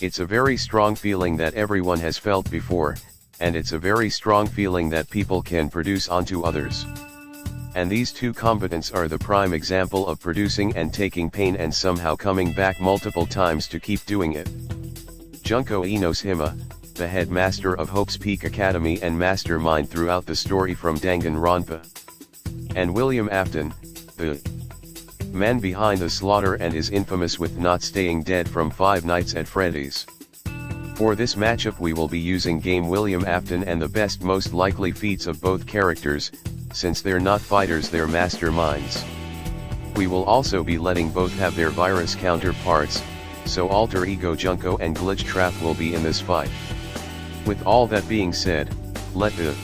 It's a very strong feeling that everyone has felt before, and it's a very strong feeling that people can produce onto others. And these two combatants are the prime example of producing and taking pain and somehow coming back multiple times to keep doing it. Junko Enoshima, the headmaster of Hope's Peak Academy and mastermind throughout the story from Danganronpa. And William Afton, the man behind the slaughter and is infamous with not staying dead from Five Nights at Freddy's. For this matchup we will be using game William Afton and the best most likely feats of both characters, since they're not fighters they're masterminds. We will also be letting both have their virus counterparts, so alter ego Junko and Glitch Trap will be in this fight. With all that being said, let the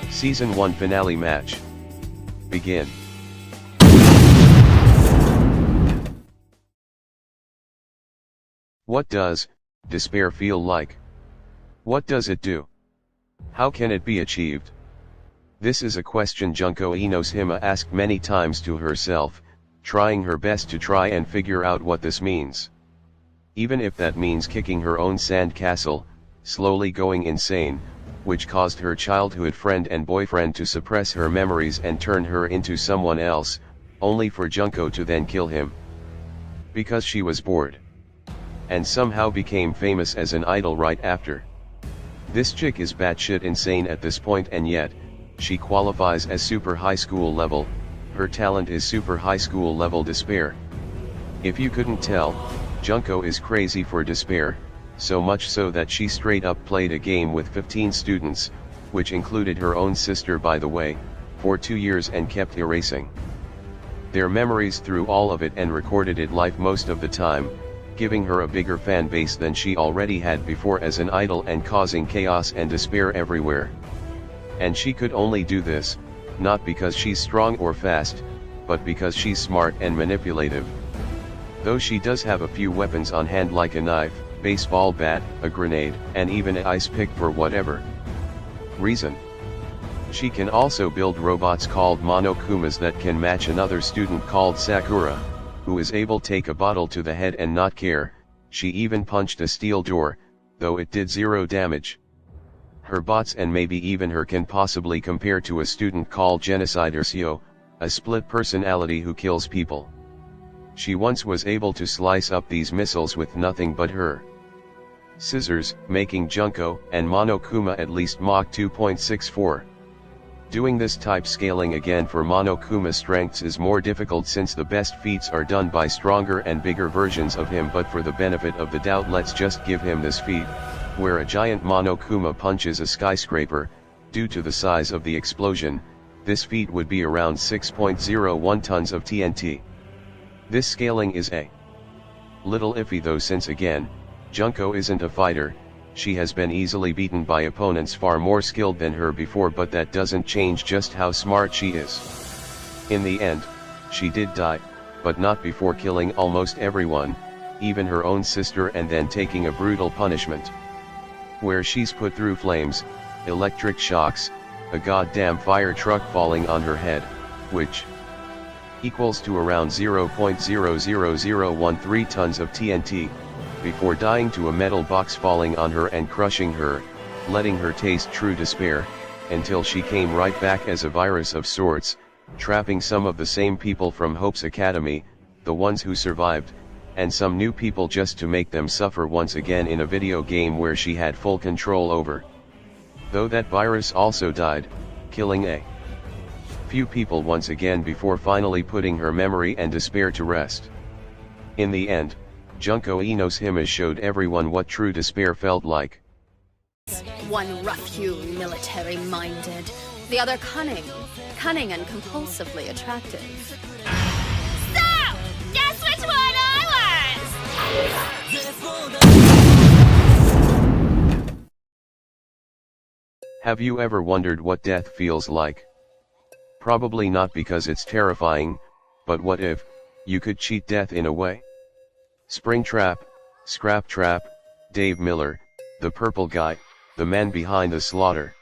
Season 1 finale match begin. What does despair feel like? What does it do? How can it be achieved? This is a question Junko Enoshima asked many times to herself, trying her best to try and figure out what this means. Even if that means kicking her own sand castle, slowly going insane, which caused her childhood friend and boyfriend to suppress her memories and turn her into someone else, only for Junko to then kill him. Because she was bored. And somehow became famous as an idol right after. This chick is batshit insane at this point, and yet, she qualifies as super high school level. Her talent is super high school level despair. If you couldn't tell, Junko is crazy for despair, so much so that she straight up played a game with 15 students, which included her own sister by the way, for 2 years and kept erasing their memories through all of it and recorded it live most of the time, giving her a bigger fan base than she already had before as an idol and causing chaos and despair everywhere. And she could only do this, not because she's strong or fast, but because she's smart and manipulative. Though she does have a few weapons on hand like a knife, baseball bat, a grenade, and even an ice pick for whatever reason. She can also build robots called monokumas that can match another student called Sakura, who is able to take a bottle to the head and not care. She even punched a steel door, though it did 0 damage. Her bots and maybe even her can possibly compare to a student called Genocidercio, a split personality who kills people. She once was able to slice up these missiles with nothing but her scissors, making Junko and Monokuma at least Mach 2.64. Doing this type scaling again for Monokuma strengths is more difficult since the best feats are done by stronger and bigger versions of him, but for the benefit of the doubt let's just give him this feat, where a giant Monokuma punches a skyscraper. Due to the size of the explosion, this feat would be around 6.01 tons of TNT. This scaling is a little iffy though, since again, Junko isn't a fighter. She has been easily beaten by opponents far more skilled than her before, but that doesn't change just how smart she is. In the end, she did die, but not before killing almost everyone, even her own sister, and then taking a brutal punishment, where she's put through flames, electric shocks, a goddamn fire truck falling on her head, which equals to around 0.00013 tons of TNT, before dying to a metal box falling on her and crushing her, letting her taste true despair, until she came right back as a virus of sorts, trapping some of the same people from Hope's Academy, the ones who survived, and some new people just to make them suffer once again in a video game where she had full control over. Though that virus also died, killing a few people once again before finally putting her memory and despair to rest. In the end, Junko Enoshima showed everyone what true despair felt like. One rough-hewn, military-minded, the other cunning and compulsively attractive. So, guess which one I was? Have you ever wondered what death feels like? Probably not, because it's terrifying, but what if you could cheat death in a way? Springtrap, Scrap Trap, Dave Miller, the purple guy, the man behind the slaughter.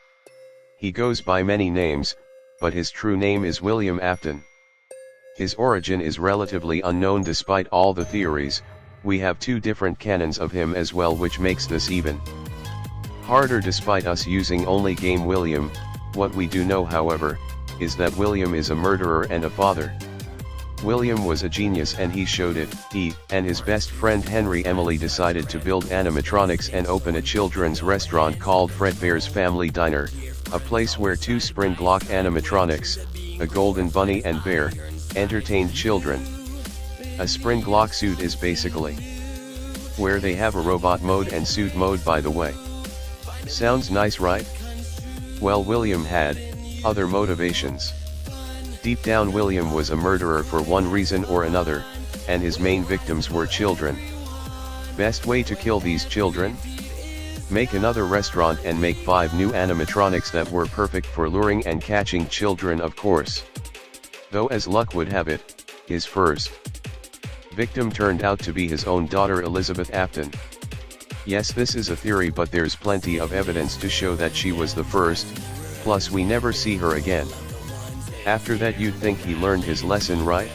He goes by many names, but his true name is William Afton. His origin is relatively unknown despite all the theories, we have two different canons of him as well, which makes this even harder despite us using only game William. What we do know, however, is that William is a murderer and a father. William was a genius and he showed it. He and his best friend Henry Emily decided to build animatronics and open a children's restaurant called Fredbear's Family Diner, a place where two spring block animatronics, a golden bunny and bear, entertained children. A spring block suit is basically where they have a robot mode and suit mode, by the way. Sounds nice, right? Well, William had other motivations. Deep down, William was a murderer for one reason or another, and his main victims were children. Best way to kill these children? Make another restaurant and make 5 new animatronics that were perfect for luring and catching children, of course. Though as luck would have it, his first victim turned out to be his own daughter Elizabeth Afton. Yes, this is a theory, but there's plenty of evidence to show that she was the first, plus we never see her again. After that, you'd think he learned his lesson, right?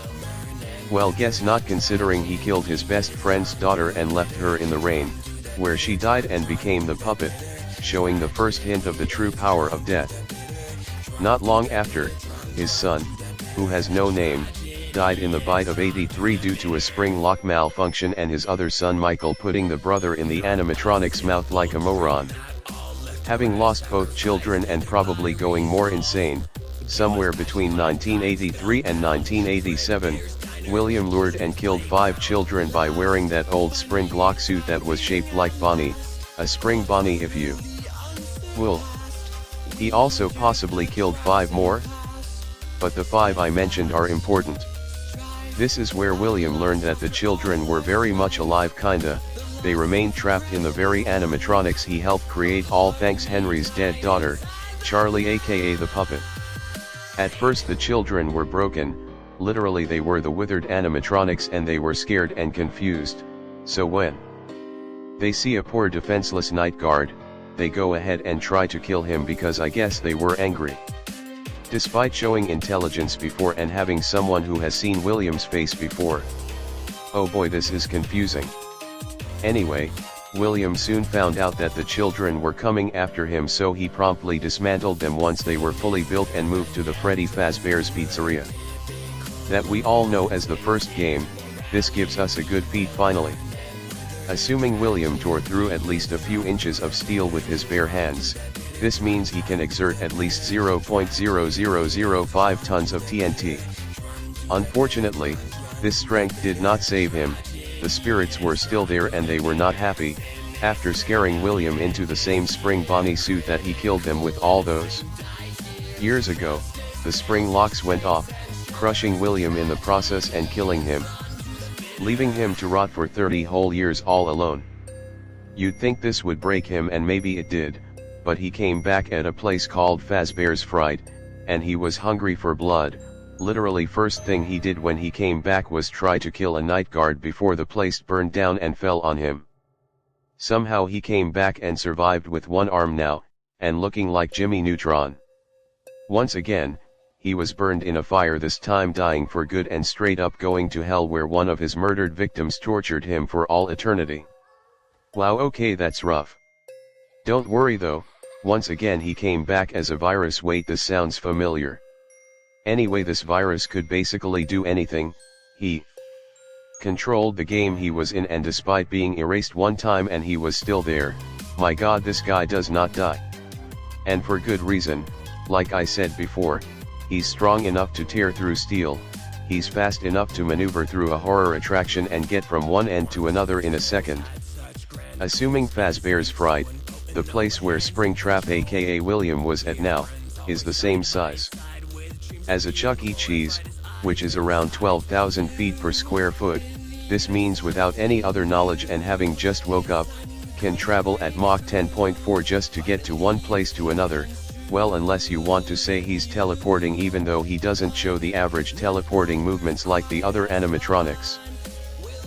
Well, guess not, considering he killed his best friend's daughter and left her in the rain, where she died and became the puppet, showing the first hint of the true power of death. Not long after, his son, who has no name, died in the bite of 83 due to a spring lock malfunction, and his other son Michael putting the brother in the animatronic's mouth like a moron. Having lost both children and probably going more insane, somewhere between 1983 and 1987, William lured and killed 5 children by wearing that old spring block suit that was shaped like Bonnie, a spring bunny if you will. He also possibly killed 5 more, but the 5 I mentioned are important. This is where William learned that the children were very much alive, kinda. They remained trapped in the very animatronics he helped create, all thanks Henry's dead daughter, Charlie aka the puppet. At first the children were broken, literally they were the withered animatronics, and they were scared and confused, so when they see a poor defenseless night guard, they go ahead and try to kill him because I guess they were angry. Despite showing intelligence before and having someone who has seen William's face before. Oh boy, this is confusing. Anyway, William soon found out that the children were coming after him, so he promptly dismantled them once they were fully built and moved to the Freddy Fazbear's Pizzeria that we all know as the first game. This gives us a good feat finally. Assuming William tore through at least a few inches of steel with his bare hands, this means he can exert at least 0.0005 tons of TNT. Unfortunately, this strength did not save him. The spirits were still there and they were not happy. After scaring William into the same spring bunny suit that he killed them with all those years ago, the spring locks went off, crushing William in the process and killing him, leaving him to rot for 30 whole years all alone. You'd think this would break him, and maybe it did, but he came back at a place called Fazbear's Fried, and he was hungry for blood. Literally first thing he did when he came back was try to kill a night guard before the place burned down and fell on him. Somehow he came back and survived with one arm now, and looking like Jimmy Neutron. Once again, he was burned in a fire, this time dying for good and straight up going to hell, where one of his murdered victims tortured him for all eternity. Wow, okay, that's rough. Don't worry though, once again he came back as a virus. Wait, this sounds familiar. Anyway, this virus could basically do anything. He controlled the game he was in, and despite being erased one time and he was still there. My god, this guy does not die. And for good reason. Like I said before, he's strong enough to tear through steel, he's fast enough to maneuver through a horror attraction and get from one end to another in a second. Assuming Fazbear's Fright, the place where Springtrap aka William was at now, is the same size as a Chuck E. Cheese, which is around 12,000 feet per square foot, this means without any other knowledge and having just woke up, can travel at Mach 10.4 just to get to one place to another. Well, unless you want to say he's teleporting, even though he doesn't show the average teleporting movements like the other animatronics.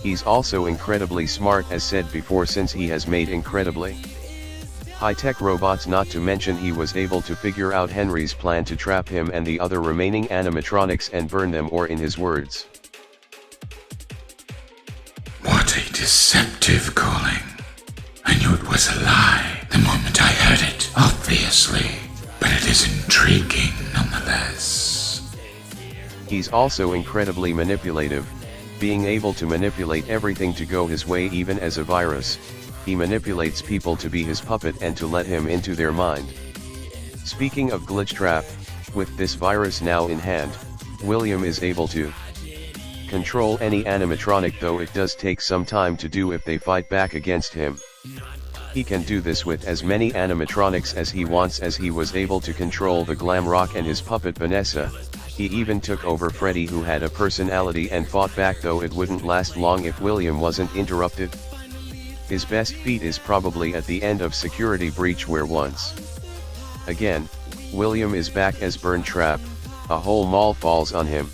He's also incredibly smart, as said before, since he has made incredibly high-tech robots, not to mention he was able to figure out Henry's plan to trap him and the other remaining animatronics and burn them, or in his words, "What a deceptive calling. I knew it was a lie the moment I heard it, obviously, but it is intriguing nonetheless. He's also incredibly manipulative, being able to manipulate everything to go his way. Even as a virus, he manipulates people to be his puppet and to let him into their mind. Speaking of glitch trap, with this virus now in hand, William is able to control any animatronic, though it does take some time to do if they fight back against him. He can do this with as many animatronics as he wants, as he was able to control the Glamrock and his puppet Vanessa. He even took over Freddy, who had a personality, and fought back, though it wouldn't last long if William wasn't interrupted. His best feat is probably at the end of Security Breach, where once again, William is back as Burn Trap. A whole mall falls on him.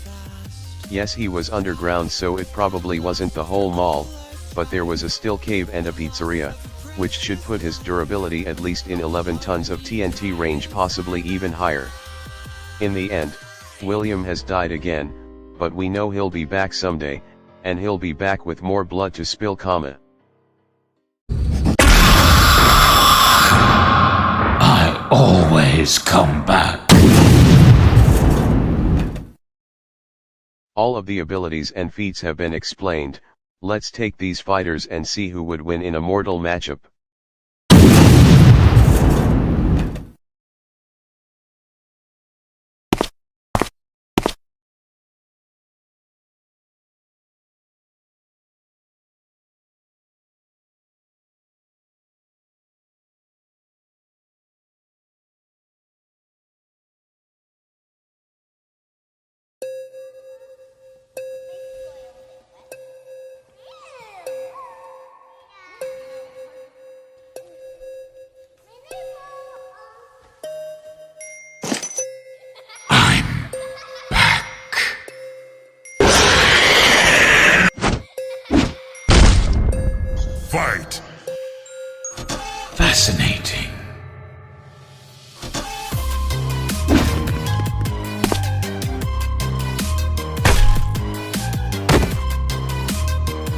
Yes, he was underground, so it probably wasn't the whole mall, but there was a still cave and a pizzeria, which should put his durability at least in 11 tons of TNT range, possibly even higher. In the end, William has died again, but we know he'll be back someday, and he'll be back with more blood to spill, I always come back. All of the abilities and feats have been explained. Let's take these fighters and see who would win in a mortal matchup. Fight! Fascinating.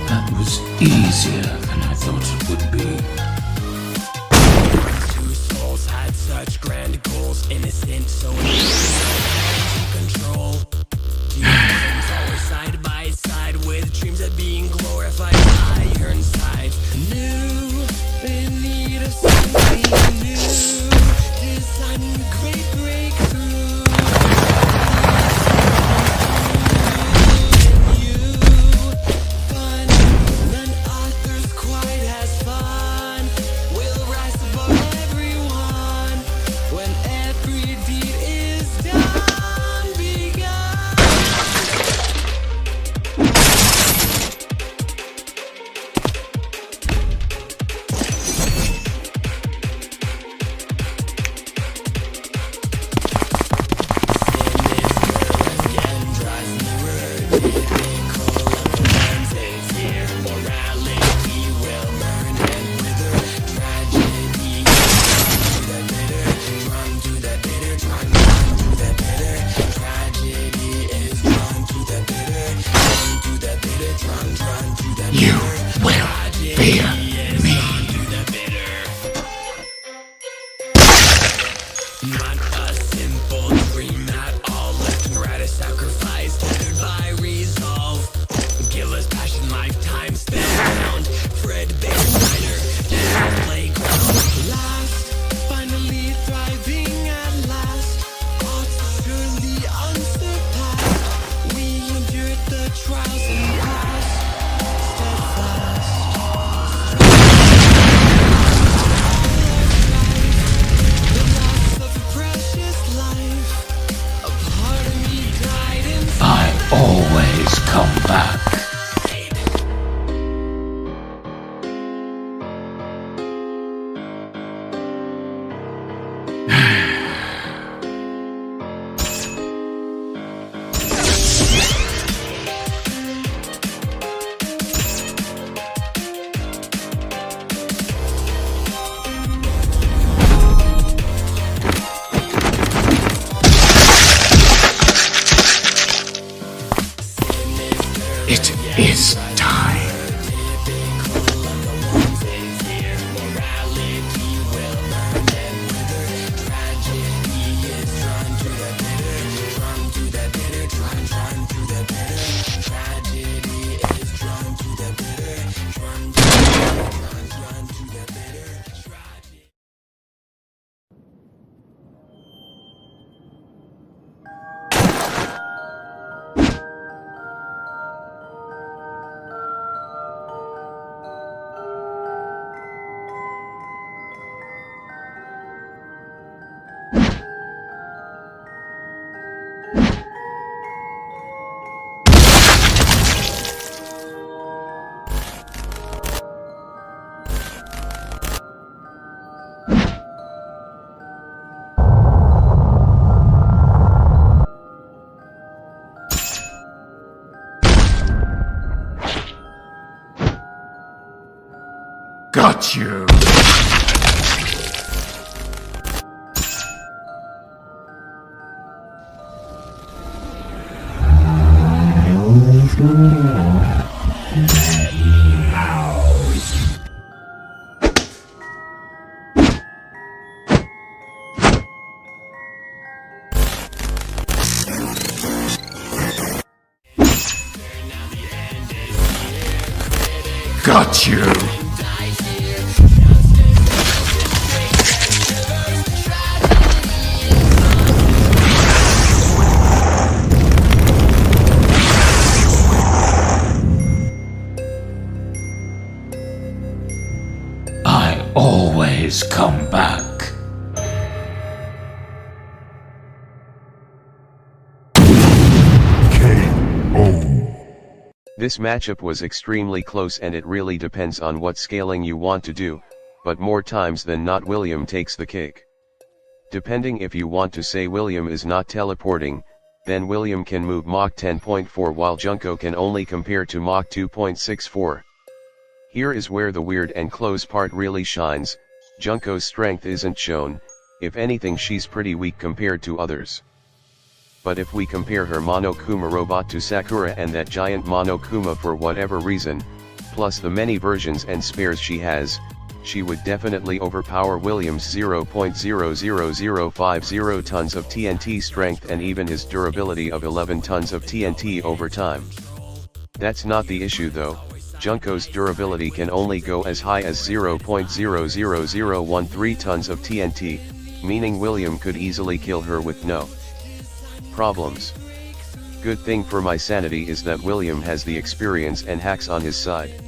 That was easier than I thought it would be. Two souls had such grand goals, innocent, so control. Demons always side by side with dreams of being glorified. Iron sides new, in need of something new, designing a great breakthrough. And you, fun, none others quite as fun, will rise above everyone when every deed is done, begun. You will fear me. Not a simple dream at all, left and right a sacrifice, tethered by resolve. Gilla's passion, lifetime spellbound. Fred, Bear, Spider, yeah, playground. Last, finally thriving at last. Odds surely unsurpassed. We endured the trials and passed. I always come back. It is time. Got you! Got you! I always come back. This matchup was extremely close and it really depends on what scaling you want to do, but more times than not William takes the cake. Depending if you want to say William is not teleporting, then William can move Mach 10.4 while Junko can only compare to Mach 2.64. Here is where the weird and close part really shines. Junko's strength isn't shown, if anything she's pretty weak compared to others. But if we compare her Monokuma robot to Sakura and that giant Monokuma for whatever reason, plus the many versions and spares she has, she would definitely overpower William's 0.00050 tons of TNT strength and even his durability of 11 tons of TNT over time. That's not the issue though. Junko's durability can only go as high as 0.00013 tons of TNT, meaning William could easily kill her with no problems. Good thing for my sanity is that William has the experience and hacks on his side.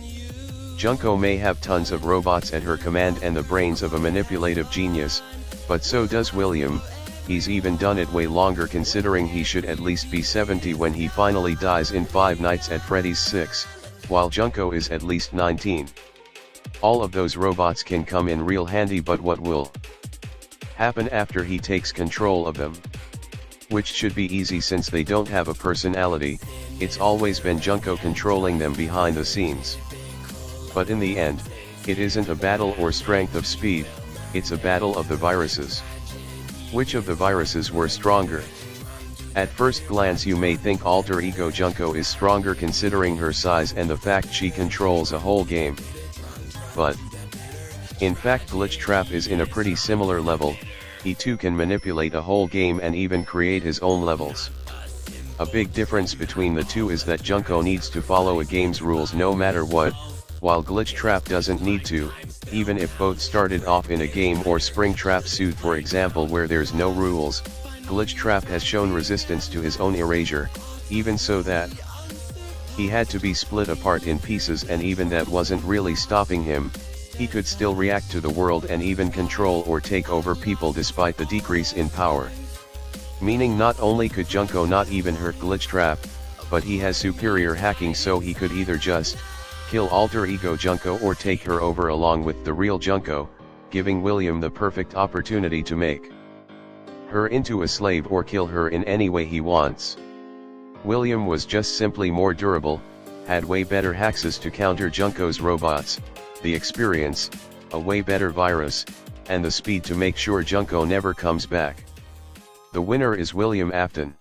Junko may have tons of robots at her command and the brains of a manipulative genius, but so does William. He's even done it way longer considering he should at least be 70 when he finally dies in 5 Nights at Freddy's 6, while Junko is at least 19. All of those robots can come in real handy, but what will happen after he takes control of them? Which should be easy since they don't have a personality. It's always been Junko controlling them behind the scenes. But in the end, it isn't a battle or strength of speed, it's a battle of the viruses. Which of the viruses were stronger? At first glance you may think Alter Ego Junko is stronger considering her size and the fact she controls a whole game. But in fact Glitch Trap is in a pretty similar level. He too can manipulate a whole game and even create his own levels. A big difference between the two is that Junko needs to follow a game's rules no matter what, while Glitch Trap doesn't need to, even if both started off in a game or Springtrap Suit for example where there's no rules. Glitch Trap has shown resistance to his own erasure, even so that he had to be split apart in pieces, and even that wasn't really stopping him. He could still react to the world and even control or take over people despite the decrease in power. Meaning not only could Junko not even hurt Glitch Trap, but he has superior hacking, so he could either just kill Alter Ego Junko or take her over along with the real Junko, giving William the perfect opportunity to make her into a slave or kill her in any way he wants. William was just simply more durable, had way better hacks to counter Junko's robots, the experience, a way better virus, and the speed to make sure Junko never comes back. The winner is William Afton.